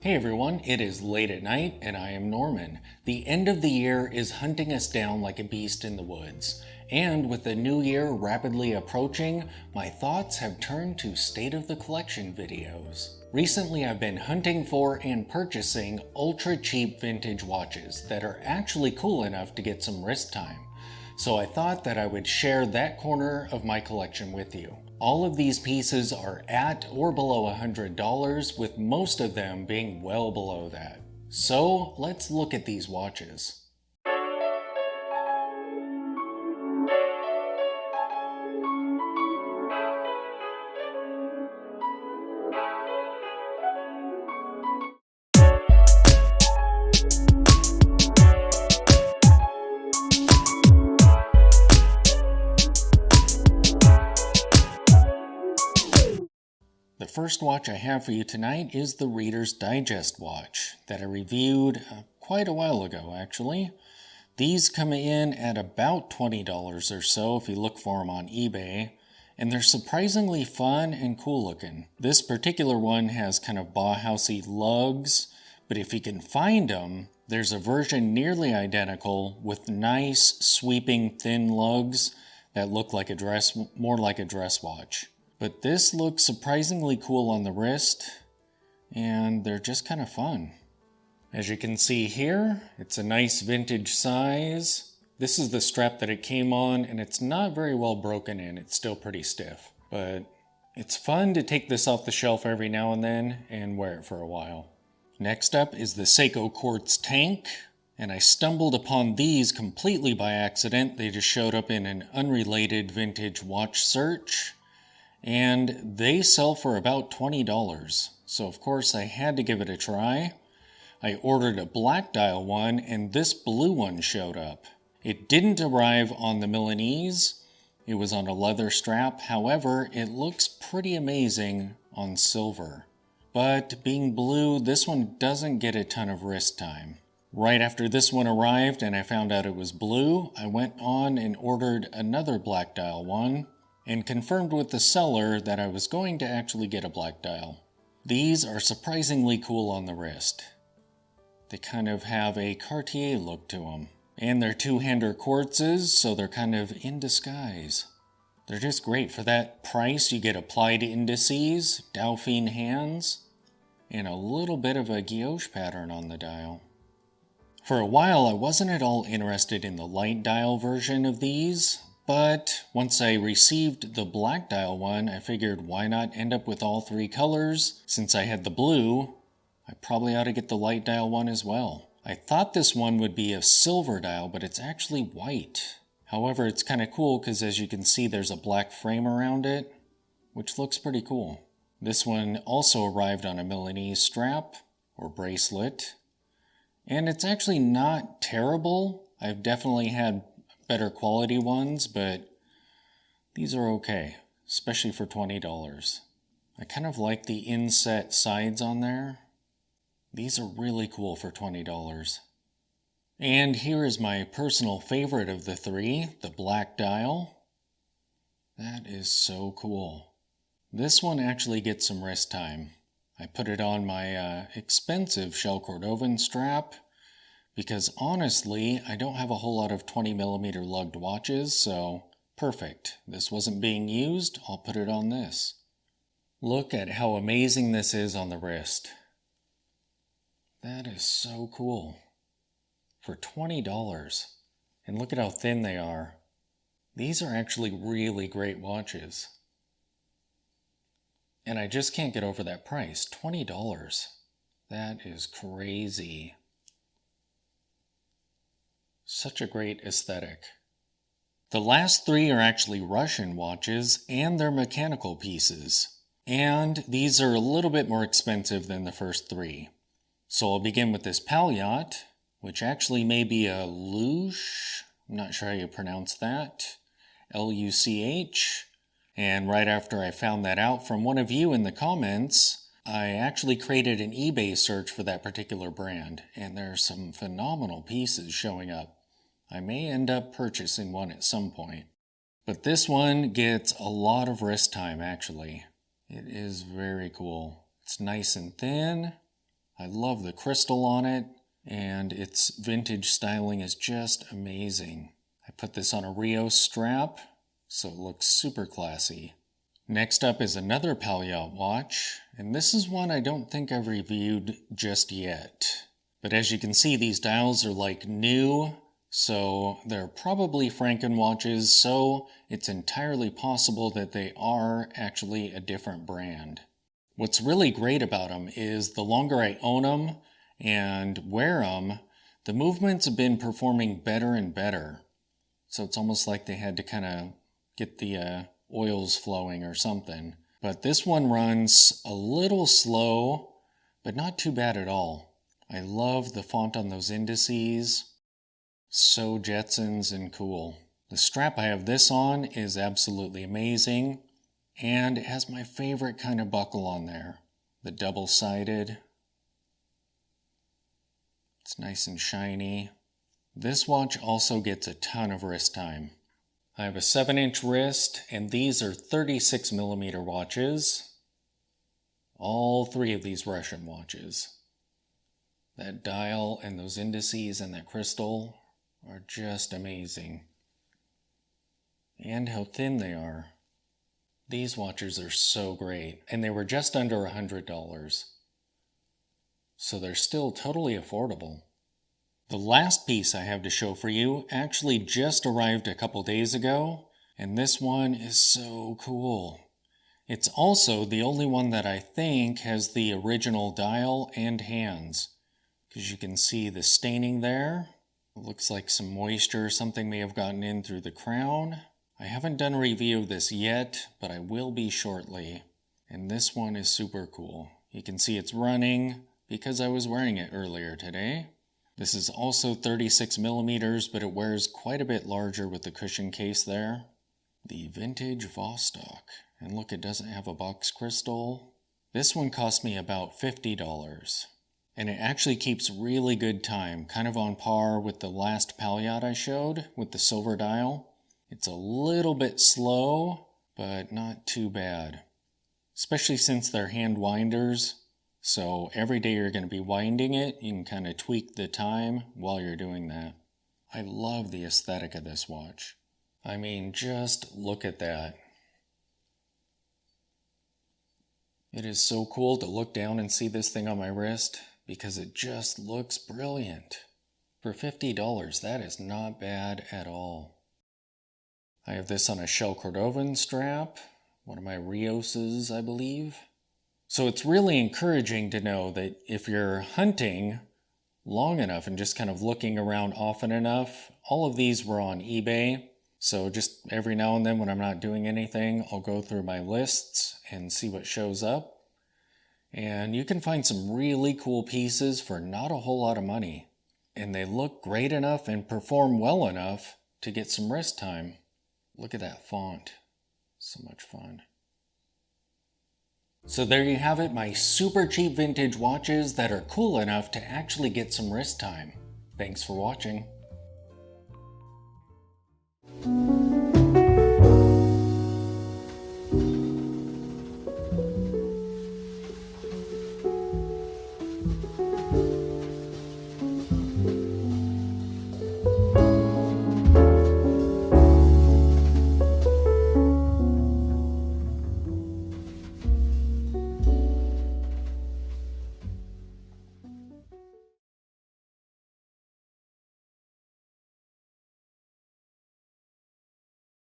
Hey everyone, it is late at night and I am Norman. The end of the year is hunting us down like a beast in the woods. And with the new year rapidly approaching, my thoughts have turned to state of the collection videos. Recently I've been hunting for and purchasing ultra cheap vintage watches that are actually cool enough to get some wrist time. So I thought that I would share that corner of my collection with you. All of these pieces are at or below $100, with most of them being well below that. So let's look at these watches. The first watch I have for you tonight is the Reader's Digest watch that I reviewed quite a while ago actually. These come in at about $20 or so if you look for them on eBay, and they're surprisingly fun and cool looking. This particular one has kind of Bauhausy lugs, but if you can find them, there's a version nearly identical with nice sweeping thin lugs that look like a dress, more like a dress watch. But this looks surprisingly cool on the wrist, and they're just kind of fun. As you can see here, it's a nice vintage size. This is the strap that it came on, and it's not very well broken in. It's still pretty stiff. But it's fun to take this off the shelf every now and then and wear it for a while. Next up is the Seiko Quartz tank, and I stumbled upon these completely by accident. They just showed up in an unrelated vintage watch search. And they sell for about $20. So of course I had to give it a try. I ordered a black dial one and this blue one showed up. It didn't arrive on the Milanese. It was on a leather strap. However, it looks pretty amazing on silver. But being blue, this one doesn't get a ton of wrist time. Right after this one arrived and I found out it was blue, I went on and ordered another black dial one, and confirmed with the seller that I was going to actually get a black dial. These are surprisingly cool on the wrist. They kind of have a Cartier look to them. And they're two-hander quartzes, so they're kind of in disguise. They're just great. For that price, you get applied indices, Dauphine hands, and a little bit of a guilloche pattern on the dial. For a while, I wasn't at all interested in the light dial version of these, but once I received the black dial one, I figured why not end up with all three colors? Since I had the blue, I probably ought to get the light dial one as well. I thought this one would be a silver dial, but it's actually white. However, it's kind of cool because as you can see, there's a black frame around it, which looks pretty cool. This one also arrived on a Milanese strap or bracelet, and it's actually not terrible. I've definitely had better quality ones, but these are okay, especially for $20. I kind of like the inset sides on there. These are really cool for $20. And here is my personal favorite of the three, the black dial. That is so cool. This one actually gets some wrist time. I put it on my expensive Shell Cordovan strap, because honestly, I don't have a whole lot of 20mm lugged watches, so perfect. This wasn't being used, I'll put it on this. Look at how amazing this is on the wrist. That is so cool. For $20. And look at how thin they are. These are actually really great watches. And I just can't get over that price, $20. That is crazy. Such a great aesthetic. The last three are actually Russian watches, and they're mechanical pieces. And these are a little bit more expensive than the first three. So I'll begin with this Palyat, which actually may be a Luch. I'm not sure how you pronounce that. Luch. And right after I found that out from one of you in the comments, I actually created an eBay search for that particular brand, and there are some phenomenal pieces showing up. I may end up purchasing one at some point. But this one gets a lot of wrist time, actually. It is very cool. It's nice and thin. I love the crystal on it, and its vintage styling is just amazing. I put this on a Rio strap, so it looks super classy. Next up is another Palliot watch, and this is one I don't think I've reviewed just yet. But as you can see, these dials are like new, so they're probably Franken watches, so it's entirely possible that they are actually a different brand. What's really great about them is the longer I own them and wear them, the movements have been performing better and better. So it's almost like they had to kind of get the oils flowing or something. But this one runs a little slow, but not too bad at all. I love the font on those indices. So Jetsons and cool. The strap I have this on is absolutely amazing, and it has my favorite kind of buckle on there, the double-sided. It's nice and shiny. This watch also gets a ton of wrist time. I have a 7-inch wrist, and these are 36mm watches. All three of these Russian watches. That dial and those indices and that crystal are just amazing. And how thin they are. These watches are so great, and they were just under $100. So they're still totally affordable. The last piece I have to show for you actually just arrived a couple days ago, and this one is so cool. It's also the only one that I think has the original dial and hands, because you can see the staining there. It looks like some moisture or something may have gotten in through the crown. I haven't done a review of this yet, but I will be shortly. And this one is super cool. You can see it's running because I was wearing it earlier today. This is also 36mm, but it wears quite a bit larger with the cushion case there. The vintage Vostok. And look, it doesn't have a box crystal. This one cost me about $50. And it actually keeps really good time, kind of on par with the last Palliot I showed with the silver dial. It's a little bit slow, but not too bad. Especially since they're hand winders. So every day you're going to be winding it, you can kind of tweak the time while you're doing that. I love the aesthetic of this watch. I mean, just look at that. It is so cool to look down and see this thing on my wrist because it just looks brilliant. For $50, that is not bad at all. I have this on a Shell Cordovan strap, one of my Rioses, I believe. So it's really encouraging to know that if you're hunting long enough and just kind of looking around often enough, all of these were on eBay. So just every now and then when I'm not doing anything, I'll go through my lists and see what shows up. And you can find some really cool pieces for not a whole lot of money. And they look great enough and perform well enough to get some wrist time. Look at that font. So much fun. So there you have it, my super cheap vintage watches that are cool enough to actually get some wrist time. Thanks for watching.